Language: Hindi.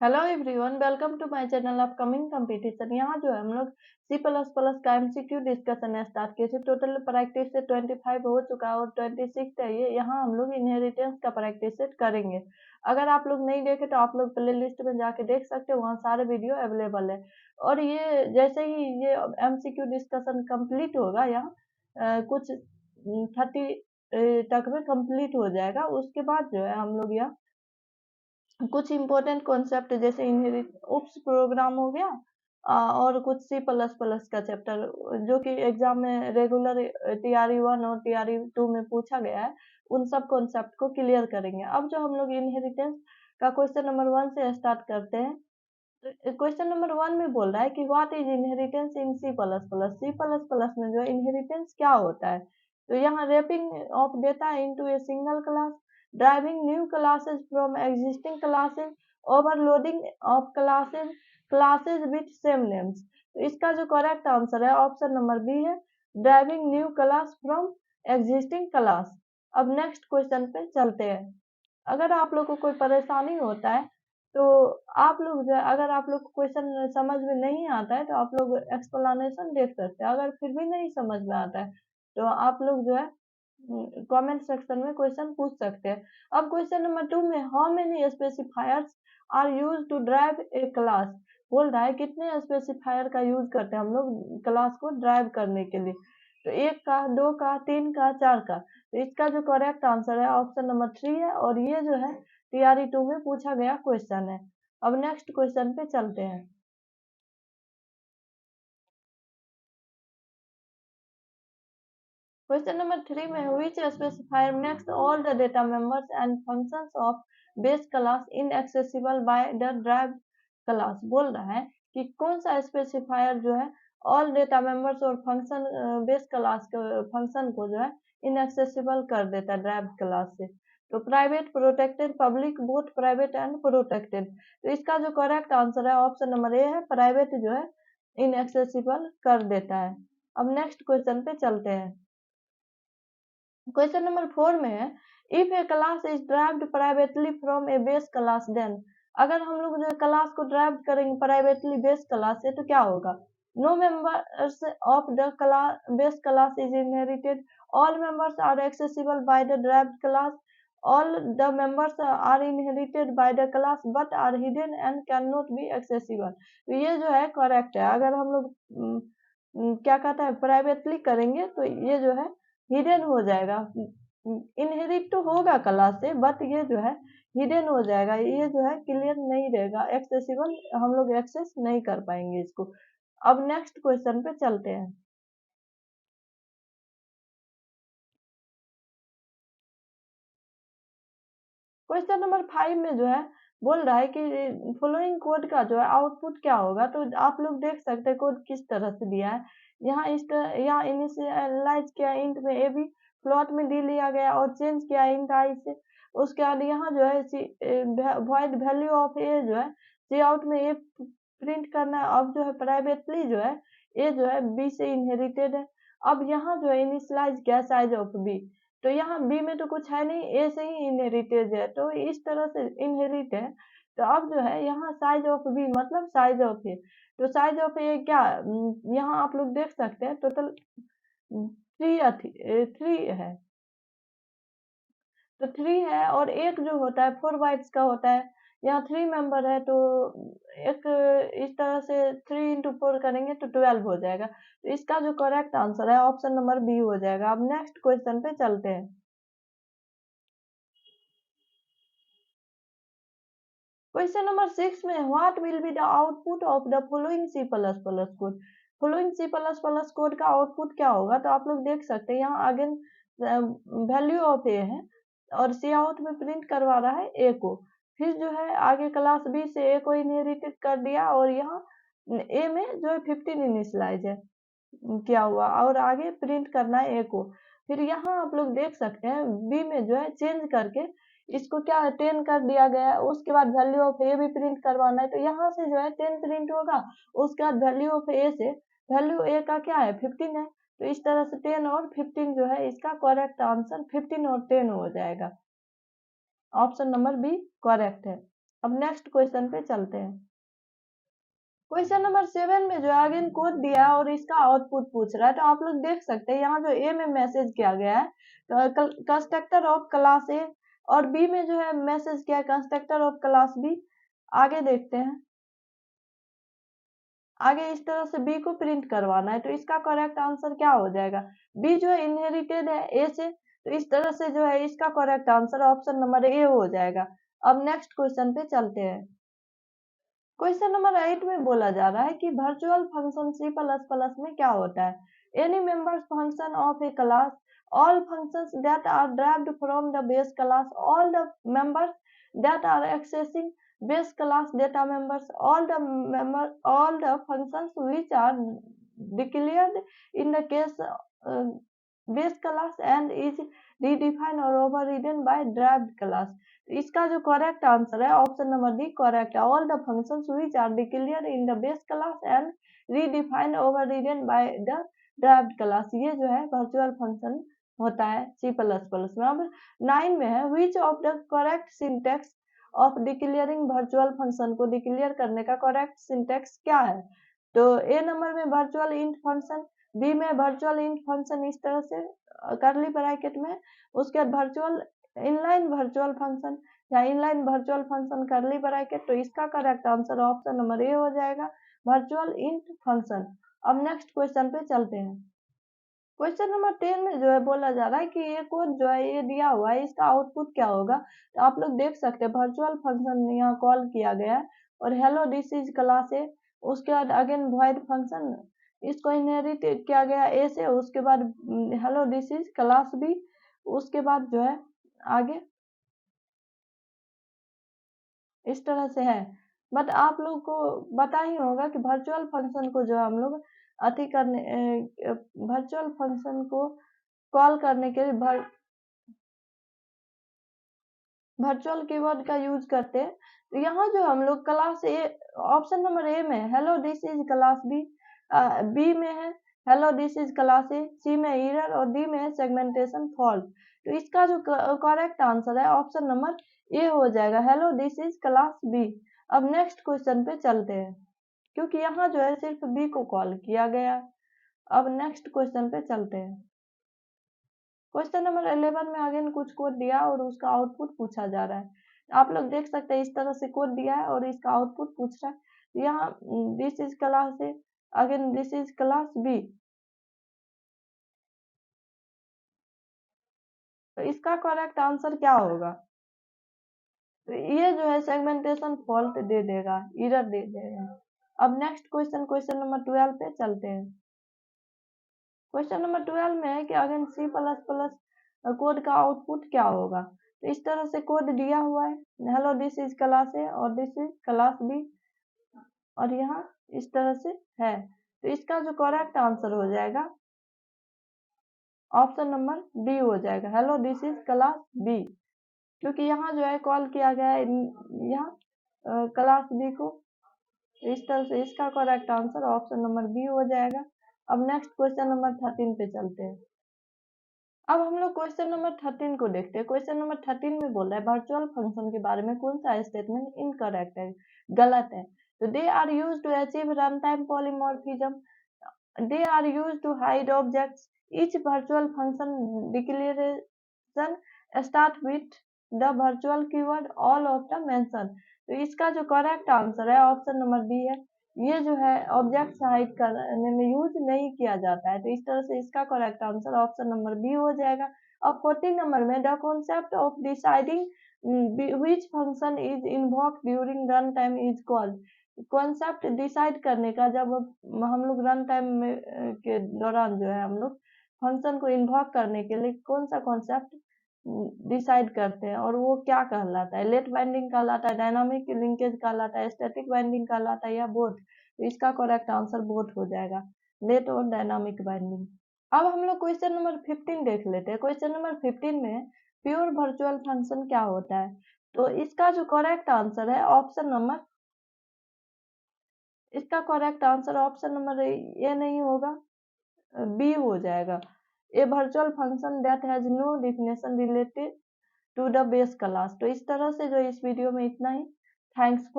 Hello everyone, welcome to my channel upcoming competition. यहाँ जो है हम लोग C++ का एमसीक्यू डिस्कशन स्टार्ट किए थे। टोटल प्रैक्टिस से 25 हो चुका है और 26 है ये। यहाँ हम लोग इनहेरिटेंस का प्रैक्टिस सेट करेंगे। अगर आप लोग नहीं देखे तो आप लोग प्ले लिस्ट में जाके देख सकते हो, वहाँ सारे वीडियो अवेलेबल है। और ये जैसे ही ये एमसीक्यू डिस्कशन कंप्लीट होगा, यहाँ कुछ 30 तक में कंप्लीट हो जाएगा। उसके बाद जो है हम लोग यहाँ कुछ इंपॉर्टेंट कॉन्सेप्ट जैसे इनहेरिट उप्स प्रोग्राम हो गया, और कुछ C++ का चैप्टर जो कि एग्जाम में रेगुलर TRE 1 और TRE 2 में पूछा गया है, उन सब कॉन्सेप्ट को क्लियर करेंगे। अब जो हम लोग इनहेरिटेंस का क्वेश्चन नंबर 1 से स्टार्ट करते हैं। तो क्वेश्चन नंबर 1 में बोल रहा है कि what is inheritance in C++। में जो इनहेरिटेंस क्या होता है, तो यहाँ wrapping of data into a single class, driving new classes from existing classes, overloading of classes with same names. तो इसका जो करेक्ट आंसर है ऑप्शन नंबर बी है, driving new class from existing class. अब नेक्स्ट क्वेश्चन पे चलते हैं। अगर आप लोग को कोई परेशानी होता है तो आप लोग जो है, अगर आप लोग को क्वेश्चन समझ में नहीं आता है तो आप लोग एक्सप्लेनेशन देख सकते हैं। अगर फिर भी नहीं समझ में आता है तो आप लोग जो है कमेंट सेक्शन में क्वेश्चन पूछ सकते हैं। अब क्वेश्चन नंबर 2 में how many specifiers are use to drive a class, बोल रहा है कितने स्पेसिफायर का यूज करते हैं हम लोग क्लास को ड्राइव करने के लिए। तो 1 का, 2 का, 3 का, 4 का। तो इसका जो करेक्ट आंसर है ऑप्शन नंबर 3 है, और ये जो है TRE 2 में पूछा गया क्वेश्चन है। अब नेक्स्ट क्वेश्चन पे चलते हैं। क्वेश्चन नंबर 3 में which specifier makes all the data members and functions of base class inaccessible by the derived class, बोल रहा है कि कौन सा स्पेसिफायर जो है ऑल डेटा मेंबर्स और फंक्शन बेस क्लास के फंक्शन को जो है इनएक्सेसिबल कर देता है ड्राइव्ड क्लास से। तो private, protected, public, both private and protected. तो इसका जो करेक्ट आंसर है ऑप्शन नंबर ए है, प्राइवेट जो है इनएक्सेसिबल कर देता है। अब नेक्स्ट क्वेश्चन पे चलते हैं। क्वेश्चन नंबर 4 में है if a class is derived privately from a base class then, अगर हम लोग जो क्लास को ड्राइव करेंगे प्राइवेटली बेस क्लास से तो क्या होगा। No members of the class base class is inherited, all members are accessible by the derived class, all the members are inherited by the class but are hidden and can not be accessible. तो ये जो है करेक्ट है। अगर हम लोग क्या कहता है प्राइवेटली करेंगे तो ये जो है हिडन हो जाएगा। इनहेरिट तो होगा क्लास से बट ये जो है हिडन हो जाएगा, ये जो है क्लियर नहीं रहेगा, एक्सेसिबल हम लोग एक्सेस नहीं कर पाएंगे इसको। अब नेक्स्ट क्वेश्चन पे चलते हैं। क्वेश्चन नंबर 5 में जो है बोल रहा है कि फॉलोइंग कोड का जो है आउटपुट क्या होगा। तो आप लोग देख सकते हैं कोड किस तरह से दिया है। यहाँ इनिशियलाइज किया इंट में ए बी, फ्लोट में डी लिया गया और चेंज किया इंट आई से। उसके बाद यहाँ जो है वॉइड वैल्यू ऑफ ए जो है सी आउट में ए प्रिंट करना है। अब जो है प्राइवेटली जो है ए जो है बी से इनहेरिटेड है। अब यहाँ जो है इनिशियलाइज किया साइज ऑफ बी, तो यहाँ बी में तो कुछ है नहीं, ए से ही इनहेरिटेड है, तो इस तरह से इनहेरिट है। तो अब जो है यहाँ साइज ऑफ बी मतलब साइज ऑफ ए, तो साइज ऑफ ए क्या, यहाँ आप लोग देख सकते हैं टोटल 3 है। तो 3 है और एक जो होता है 4 बाइट्स का होता है। यहाँ 3 मेंबर है तो एक इस तरह से 3 इंटू 4 करेंगे तो 12 हो जाएगा। तो इसका जो करेक्ट आंसर है ऑप्शन नंबर बी हो जाएगा। अब नेक्स्ट क्वेश्चन पे चलते हैं। क्वेश्चन नंबर 6 में what will be the output of the following C++ code, following C++ code का आउटपुट क्या होगा। तो आप लोग देख सकते हैं यहाँ अगेन वैल्यू ऑफ ए है और सी आउट में प्रिंट करवा रहा है ए को। फिर जो है आगे क्लास बी से ए को इनहेरिटेड कर दिया और यहाँ ए में जो है 15 इनिशियलाइज है किया हुआ और आगे प्रिंट करना है ए को। फिर यहाँ आप लोग देख सकते हैं बी में जो है चेंज करके इसको क्या है 10 कर दिया गया है। उसके बाद वैल्यू ऑफ ए भी प्रिंट करवाना है तो यहाँ से जो है 10 प्रिंट होगा। उसके बाद वैल्यू ऑफ ए से वैल्यू ए का क्या है 15 है, तो इस तरह से 10 और 15 जो है इसका करेक्ट आंसर 15 और 10 हो जाएगा। ऑप्शन नंबर बी करेक्ट है। अब नेक्स्ट क्वेश्चन पे चलते हैं। क्वेश्चन नंबर 7 में जो है अगेन कोड दिया है और इसका आउटपुट पूछ रहा है। तो आप लोग देख सकते हैं यहाँ जो ए में मैसेज किया गया है कंस्ट्रक्टर ऑफ क्लास ए, और बी में जो है मैसेज किया है कंस्ट्रक्टर ऑफ क्लास बी। आगे देखते हैं, आगे इस तरह से बी को प्रिंट करवाना है। तो इसका करेक्ट आंसर क्या हो जाएगा? बी जो है इनहेरिटेड है ए से, तो इस तरह से जो है इसका correct answer option number A हो जाएगा। अब नेक्स्ट क्वेश्चन पे चलते हैं। क्वेश्चन नंबर 8 में बोला जा रहा है कि virtual function C plus plus में क्या होता है? Any members function of a class, all functions that are derived from the base class, all the members that are accessing base class data members, all the functions which are declared in the case base class and is redefined or overridden by derived class। इसका जो करेक्ट आंसर है ऑप्शन नंबर डी करेक्ट है। All the functions which are declared in the base class and redefined overridden by the derived class, ये जो है वर्चुअल फंक्शन होता है सी प्लस प्लस में। अब 9 में है which of the correct syntax of declaring virtual function को डिक्लेयर करने का करेक्ट सिंटेक्स क्या है? तो ए नंबर में वर्चुअल इंट फंक्शन, बी में वर्चुअल इंट फंक्शन इस तरह से करली ब्रैकेट में, उसके बाद वर्चुअल इनलाइन वर्चुअल फंक्शन या inline virtual function curly bracket. तो इसका correct answer option number A हो जाएगा, वर्चुअल इंट फंक्शन। अब नेक्स्ट क्वेश्चन पे चलते हैं। क्वेश्चन नंबर 10 में जो है बोला जा रहा है कि ये कोड जो है ये दिया हुआ है, इसका आउटपुट क्या होगा? तो आप लोग देख सकते हैं वर्चुअल फंक्शन यहाँ कॉल किया गया है और hello this is class A, उसके बाद अगेन वॉइड फंक्शन इसको इनहेरिट किया गया ए से, उसके बाद hello this is class B, उसके बाद जो है आगे इस तरह से है। बट आप लोग को पता ही होगा कि वर्चुअल फंक्शन को जो हम लोग अति करने वर्चुअल फंक्शन को कॉल करने के लिए वर्चुअल कीवर्ड का यूज करते हैं। तो यहाँ जो हम लोग class A option number A में hello this is class B, B में है hello this is class A, C में एरर और डी में है सेगमेंटेशन फॉल्ट। तो इसका जो करेक्ट आंसर है ऑप्शन नंबर ए हो जाएगा, hello this is class B. अब नेक्स्ट क्वेश्चन पे चलते हैं, क्योंकि यहाँ जो है सिर्फ बी को कॉल किया गया। अब नेक्स्ट क्वेश्चन पे चलते हैं। क्वेश्चन नंबर 11 में अगेन कुछ कोड दिया और उसका आउटपुट पूछा जा रहा है। आप लोग देख सकते हैं इस तरह से कोड दिया है और इसका आउटपुट पूछ रहा है। यहाँ this is class A, again this is class B. तो इसका करेक्ट आंसर क्या होगा? तो ये जो है सेगमेंटेशन फॉल्ट दे देगा, एरर दे देगा। अब नेक्स्ट क्वेश्चन, क्वेश्चन नंबर 12 पे चलते हैं। क्वेश्चन नंबर 12 में है कि again C plus plus code का आउटपुट क्या होगा? तो इस तरह से कोड दिया हुआ है, हेलो दिस इज क्लास ए और दिस इज क्लास बी, और यहाँ इस तरह से है। तो इसका जो करेक्ट आंसर हो जाएगा ऑप्शन नंबर बी हो जाएगा, hello this is class B. क्योंकि यहाँ जो है कॉल किया गया है यहाँ क्लास बी को, तो इस तरह से इसका correct answer option number B हो जाएगा। अब नेक्स्ट क्वेश्चन नंबर 13 पे चलते हैं। अब हम लोग क्वेश्चन नंबर 13 को देखते हैं। क्वेश्चन नंबर 13 में बोल रहा है वर्चुअल फंक्शन के बारे में कौन सा स्टेटमेंट इनकरेक्ट है, गलत है? तो they are used to achieve run time polymorphism, they are used to hide objects, each virtual function declaration start with the virtual keyword all of the mention। तो इसका जो करेक्ट आंसर है ऑप्शन नंबर बी है, ये जो है ऑब्जेक्ट्स हाइड करने में यूज नहीं किया जाता है। तो इस तरह से इसका correct answer option number B हो जाएगा। अब 14 नंबर में the concept of deciding which function is invoked during run time is called। Concept decide करने का, जब हम लोग रन टाइम में के दौरान जो है हम लोग फंक्शन को इन्वॉक करने के लिए कौन सा कॉन्सेप्ट डिसाइड करते हैं और वो क्या कहलाता है? लेट बाइंडिंग कहलाता है, डायनामिक लिंकेज कहलाता है, स्टैटिक बाइंडिंग कहलाता है या बोथ? तो इसका करेक्ट आंसर बोथ हो जाएगा, लेट और डायनामिक बाइंडिंग। अब हम लोग क्वेश्चन नंबर 15 देख लेते हैं। क्वेश्चन नंबर 15 में प्योर वर्चुअल फंक्शन क्या होता है? तो इसका जो करेक्ट आंसर है ऑप्शन नंबर, इसका correct answer option number A नहीं होगा, बी हो जाएगा, a virtual function that has no definition related to the base class. तो इस तरह से जो इस वीडियो में इतना ही। Thanks for